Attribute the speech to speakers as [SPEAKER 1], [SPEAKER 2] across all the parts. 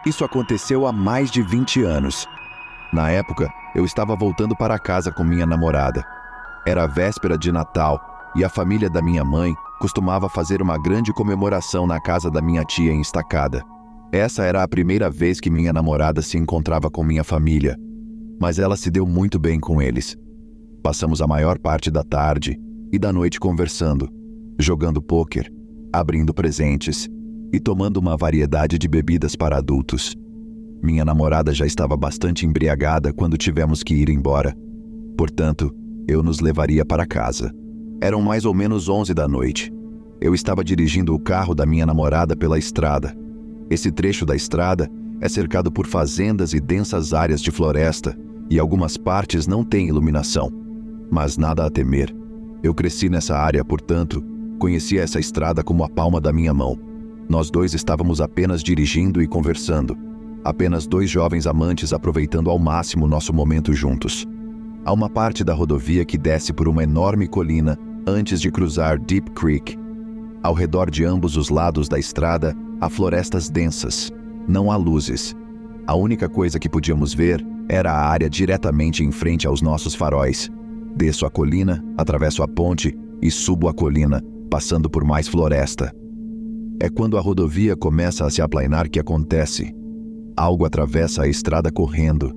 [SPEAKER 1] Isso aconteceu há mais de 20 anos. Na época, eu estava voltando para casa com minha namorada. Era a véspera de Natal e a família da minha mãe costumava fazer uma grande comemoração na casa da minha tia em Estacada. Essa era a primeira vez que minha namorada se encontrava com minha família, mas ela se deu muito bem com eles. Passamos a maior parte da tarde e da noite conversando, jogando pôquer, abrindo presentes e tomando uma variedade de bebidas para adultos. Minha namorada já estava bastante embriagada quando tivemos que ir embora. Portanto, eu nos levaria para casa. Eram mais ou menos 11 da noite. Eu estava dirigindo o carro da minha namorada pela estrada. Esse trecho da estrada é cercado por fazendas e densas áreas de floresta, e algumas partes não têm iluminação. Mas nada a temer. Eu cresci nessa área, portanto, conhecia essa estrada como a palma da minha mão. Nós dois estávamos apenas dirigindo e conversando. Apenas dois jovens amantes aproveitando ao máximo nosso momento juntos. Há uma parte da rodovia que desce por uma enorme colina antes de cruzar Deep Creek. Ao redor de ambos os lados da estrada, há florestas densas. Não há luzes. A única coisa que podíamos ver era a área diretamente em frente aos nossos faróis. Desço a colina, atravesso a ponte e subo a colina, passando por mais floresta. É quando a rodovia começa a se aplainar que acontece. Algo atravessa a estrada correndo,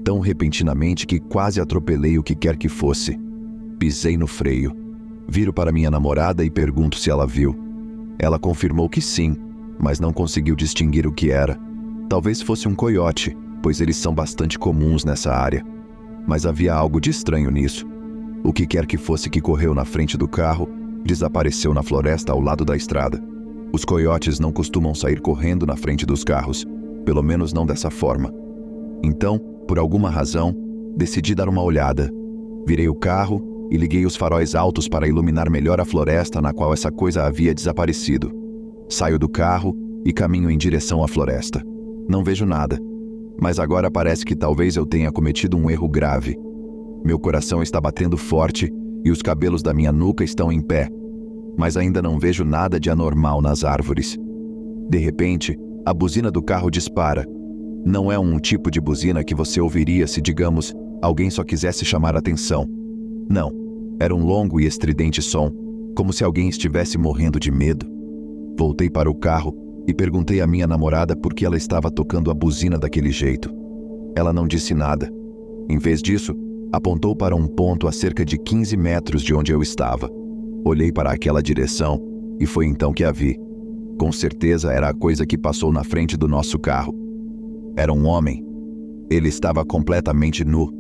[SPEAKER 1] tão repentinamente que quase atropelei o que quer que fosse. Pisei no freio. Viro para minha namorada e pergunto se ela viu. Ela confirmou que sim, mas não conseguiu distinguir o que era. Talvez fosse um coiote, pois eles são bastante comuns nessa área. Mas havia algo de estranho nisso. O que quer que fosse que correu na frente do carro, desapareceu na floresta ao lado da estrada. Os coiotes não costumam sair correndo na frente dos carros, pelo menos não dessa forma. Então, por alguma razão, decidi dar uma olhada. Virei o carro e liguei os faróis altos para iluminar melhor a floresta na qual essa coisa havia desaparecido. Saio do carro e caminho em direção à floresta. Não vejo nada, mas agora parece que talvez eu tenha cometido um erro grave. Meu coração está batendo forte e os cabelos da minha nuca estão em pé, mas ainda não vejo nada de anormal nas árvores. De repente, a buzina do carro dispara. Não é um tipo de buzina que você ouviria se, digamos, alguém só quisesse chamar atenção. Não, era um longo e estridente som, como se alguém estivesse morrendo de medo. Voltei para o carro e perguntei à minha namorada por que ela estava tocando a buzina daquele jeito. Ela não disse nada. Em vez disso, apontou para um ponto a cerca de 15 metros de onde eu estava. Olhei para aquela direção e foi então que a vi. Com certeza era a coisa que passou na frente do nosso carro. Era um homem. Ele estava completamente nu.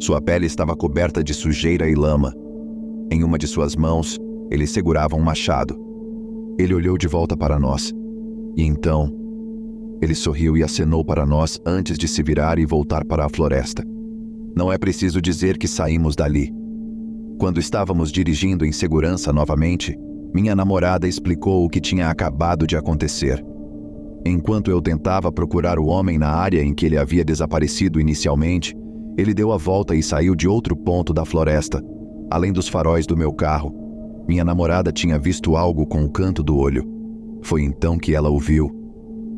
[SPEAKER 1] Sua pele estava coberta de sujeira e lama. Em uma de suas mãos, ele segurava um machado. Ele olhou de volta para nós. E então, ele sorriu e acenou para nós antes de se virar e voltar para a floresta. Não é preciso dizer que saímos dali. Quando estávamos dirigindo em segurança novamente, minha namorada explicou o que tinha acabado de acontecer. Enquanto eu tentava procurar o homem na área em que ele havia desaparecido inicialmente, ele deu a volta e saiu de outro ponto da floresta, além dos faróis do meu carro. Minha namorada tinha visto algo com o canto do olho. Foi então que ela o viu.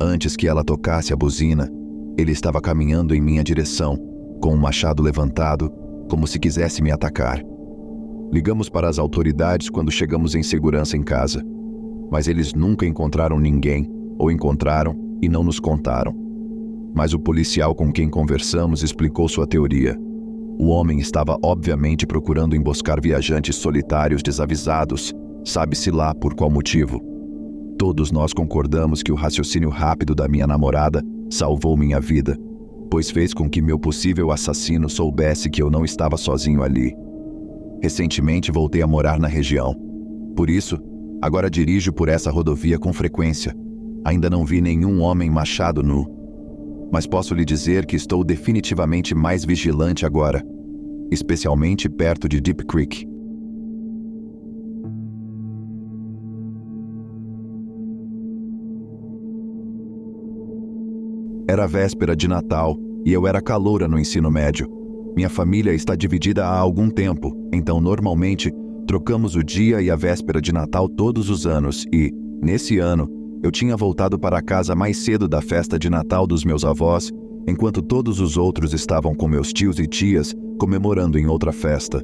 [SPEAKER 1] Antes que ela tocasse a buzina, ele estava caminhando em minha direção, com um machado levantado, como se quisesse me atacar. Ligamos para as autoridades quando chegamos em segurança em casa, mas eles nunca encontraram ninguém, ou encontraram e não nos contaram. Mas o policial com quem conversamos explicou sua teoria. O homem estava obviamente procurando emboscar viajantes solitários desavisados, sabe-se lá por qual motivo. Todos nós concordamos que o raciocínio rápido da minha namorada salvou minha vida, pois fez com que meu possível assassino soubesse que eu não estava sozinho ali. Recentemente voltei a morar na região. Por isso, agora dirijo por essa rodovia com frequência. Ainda não vi nenhum homem machado nu. Mas posso lhe dizer que estou definitivamente mais vigilante agora, especialmente perto de Deep Creek. Era véspera de Natal e eu era caloura no ensino médio. Minha família está dividida há algum tempo, então normalmente trocamos o dia e a véspera de Natal todos os anos e, nesse ano, Eu tinha voltado para casa mais cedo da festa de Natal dos meus avós, enquanto todos os outros estavam com meus tios e tias comemorando em outra festa.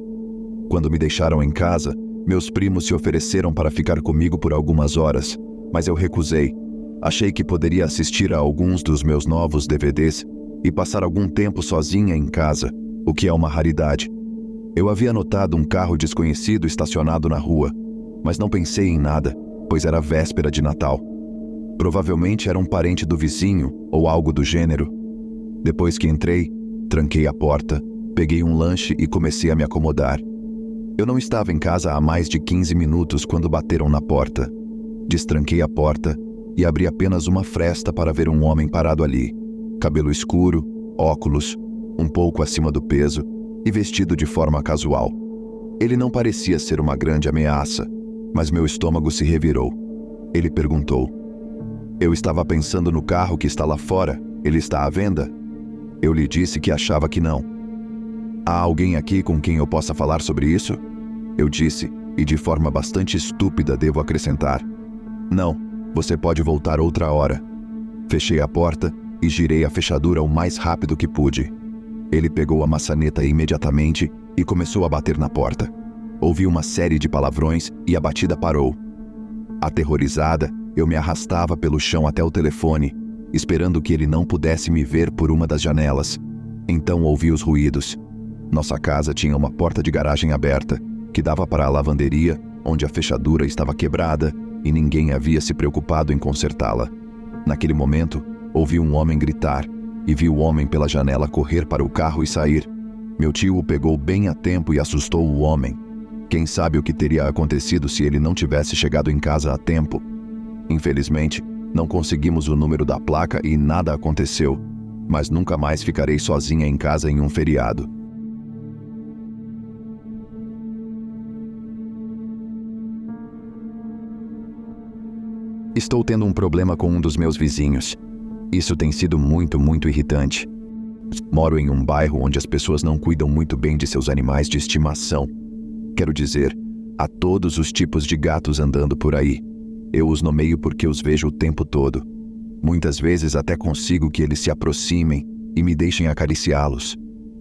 [SPEAKER 1] Quando me deixaram em casa, meus primos se ofereceram para ficar comigo por algumas horas, mas eu recusei. Achei que poderia assistir a alguns dos meus novos DVDs e passar algum tempo sozinha em casa, o que é uma raridade. Eu havia notado um carro desconhecido estacionado na rua, mas não pensei em nada, pois era véspera de Natal. Provavelmente era um parente do vizinho ou algo do gênero. Depois que entrei, tranquei a porta, peguei um lanche e comecei a me acomodar. Eu não estava em casa há mais de 15 minutos quando bateram na porta. Destranquei a porta e abri apenas uma fresta para ver um homem parado ali. Cabelo escuro, óculos, um pouco acima do peso e vestido de forma casual. Ele não parecia ser uma grande ameaça, mas meu estômago se revirou. Ele perguntou: "Eu estava pensando no carro que está lá fora. Ele está à venda?" Eu lhe disse que achava que não. "Há alguém aqui com quem eu possa falar sobre isso?" Eu disse, e de forma bastante estúpida devo acrescentar: "Não, você pode voltar outra hora." Fechei a porta e girei a fechadura o mais rápido que pude. Ele pegou a maçaneta imediatamente e começou a bater na porta. Ouvi uma série de palavrões e a batida parou. Aterrorizada, eu me arrastava pelo chão até o telefone, esperando que ele não pudesse me ver por uma das janelas. Então ouvi os ruídos. Nossa casa tinha uma porta de garagem aberta, que dava para a lavanderia, onde a fechadura estava quebrada e ninguém havia se preocupado em consertá-la. Naquele momento, ouvi um homem gritar e vi o homem pela janela correr para o carro e sair. Meu tio o pegou bem a tempo e assustou o homem. Quem sabe o que teria acontecido se ele não tivesse chegado em casa a tempo? Infelizmente, não conseguimos o número da placa e nada aconteceu, mas nunca mais ficarei sozinha em casa em um feriado. Estou tendo um problema com um dos meus vizinhos. Isso tem sido muito irritante. Moro em um bairro onde as pessoas não cuidam muito bem de seus animais de estimação. Quero dizer, há todos os tipos de gatos andando por aí. Eu os nomeio porque os vejo o tempo todo. Muitas vezes até consigo que eles se aproximem e me deixem acariciá-los.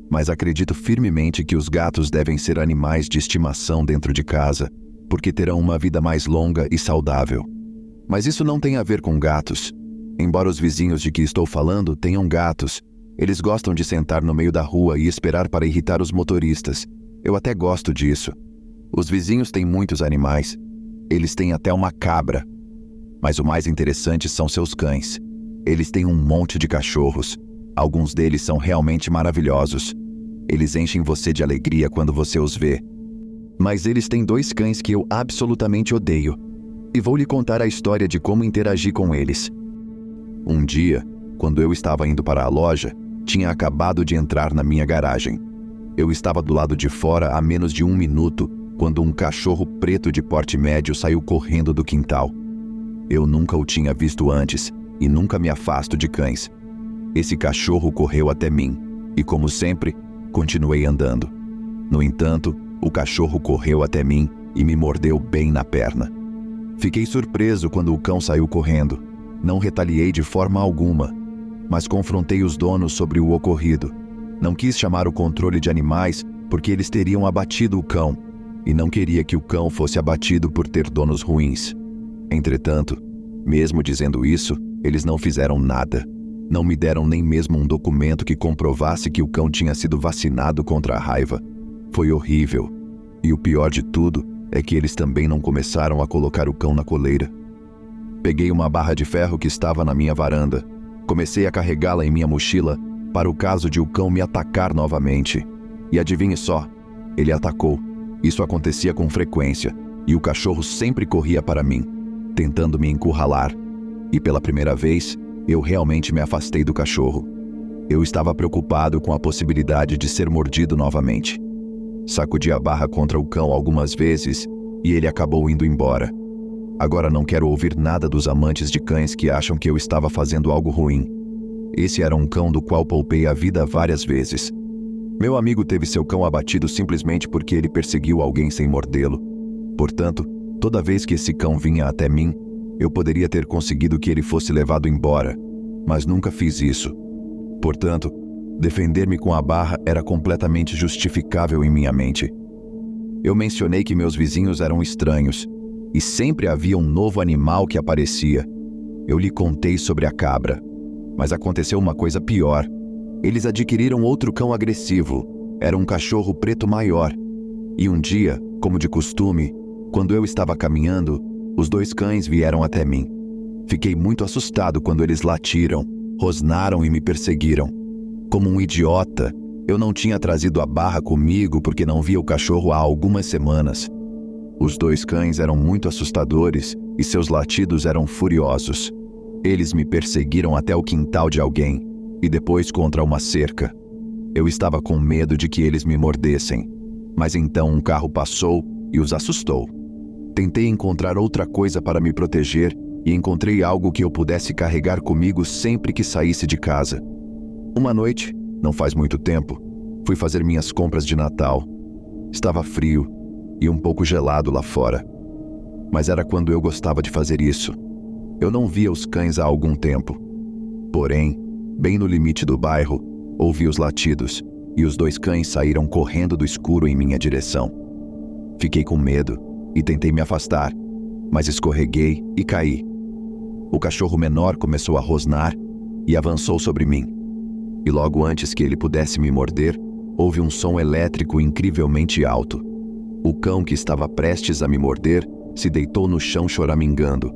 [SPEAKER 1] Mas acredito firmemente que os gatos devem ser animais de estimação dentro de casa, porque terão uma vida mais longa e saudável. Mas isso não tem a ver com gatos. Embora os vizinhos de que estou falando tenham gatos, eles gostam de sentar no meio da rua e esperar para irritar os motoristas. Eu até gosto disso. Os vizinhos têm muitos animais. Eles têm até uma cabra. Mas o mais interessante são seus cães. Eles têm um monte de cachorros. Alguns deles são realmente maravilhosos. Eles enchem você de alegria quando você os vê. Mas eles têm 2 cães que eu absolutamente odeio. E vou lhe contar a história de como interagi com eles. Um dia, quando eu estava indo para a loja, tinha acabado de entrar na minha garagem. Eu estava do lado de fora há menos de 1 minuto, quando um cachorro preto de porte médio saiu correndo do quintal. Eu nunca o tinha visto antes e nunca me afasto de cães. Esse cachorro correu até mim e, como sempre, continuei andando. No entanto, o cachorro correu até mim e me mordeu bem na perna. Fiquei surpreso quando o cão saiu correndo. Não retaliei de forma alguma, mas confrontei os donos sobre o ocorrido. Não quis chamar o controle de animais porque eles teriam abatido o cão, e não queria que o cão fosse abatido por ter donos ruins. Entretanto, mesmo dizendo isso, eles não fizeram nada. Não me deram nem mesmo um documento que comprovasse que o cão tinha sido vacinado contra a raiva. Foi horrível. E o pior de tudo é que eles também não começaram a colocar o cão na coleira. Peguei uma barra de ferro que estava na minha varanda. Comecei a carregá-la em minha mochila para o caso de o cão me atacar novamente. E adivinhe só, ele atacou. Isso acontecia com frequência, e o cachorro sempre corria para mim, tentando me encurralar. E pela primeira vez, eu realmente me afastei do cachorro. Eu estava preocupado com a possibilidade de ser mordido novamente. Sacudi a barra contra o cão algumas vezes e ele acabou indo embora. Agora não quero ouvir nada dos amantes de cães que acham que eu estava fazendo algo ruim. Esse era um cão do qual poupei a vida várias vezes. Meu amigo teve seu cão abatido simplesmente porque ele perseguiu alguém sem mordê-lo. Portanto, toda vez que esse cão vinha até mim, Eu poderia ter conseguido que ele fosse levado embora, mas nunca fiz isso. Portanto, defender-me com a barra era completamente justificável em minha mente. Eu mencionei que meus vizinhos eram estranhos, e sempre havia um novo animal que aparecia. Eu lhe contei sobre a cabra, mas aconteceu uma coisa pior. Eles adquiriram outro cão agressivo. Era um cachorro preto maior. E um dia, como de costume, quando eu estava caminhando, os 2 cães vieram até mim. Fiquei muito assustado quando eles latiram, rosnaram e me perseguiram. Como um idiota, eu não tinha trazido a barra comigo porque não via o cachorro há algumas semanas. Os 2 cães eram muito assustadores e seus latidos eram furiosos. Eles me perseguiram até o quintal de alguém e depois contra uma cerca. Eu estava com medo de que eles me mordessem, mas então um carro passou e os assustou. Tentei encontrar outra coisa para me proteger e encontrei algo que eu pudesse carregar comigo sempre que saísse de casa. Uma noite, não faz muito tempo, fui fazer minhas compras de Natal. Estava frio e um pouco gelado lá fora, mas era quando eu gostava de fazer isso. Eu não via os cães há algum tempo. Porém, bem no limite do bairro, ouvi os latidos e os 2 cães saíram correndo do escuro em minha direção. Fiquei com medo e tentei me afastar, mas escorreguei e caí. O cachorro menor começou a rosnar e avançou sobre mim. E logo antes que ele pudesse me morder, houve um som elétrico incrivelmente alto. O cão que estava prestes a me morder se deitou no chão choramingando.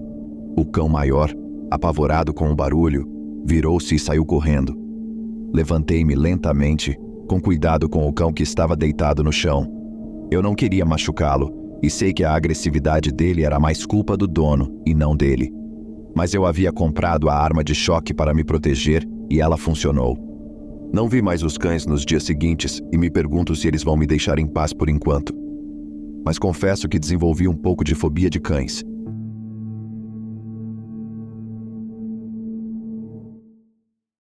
[SPEAKER 1] O cão maior, apavorado com o barulho, virou-se e saiu correndo. Levantei-me lentamente, com cuidado com o cão que estava deitado no chão. Eu não queria machucá-lo, e sei que a agressividade dele era mais culpa do dono e não dele. Mas eu havia comprado a arma de choque para me proteger e ela funcionou. Não vi mais os cães nos dias seguintes e me pergunto se eles vão me deixar em paz por enquanto. Mas confesso que desenvolvi um pouco de fobia de cães.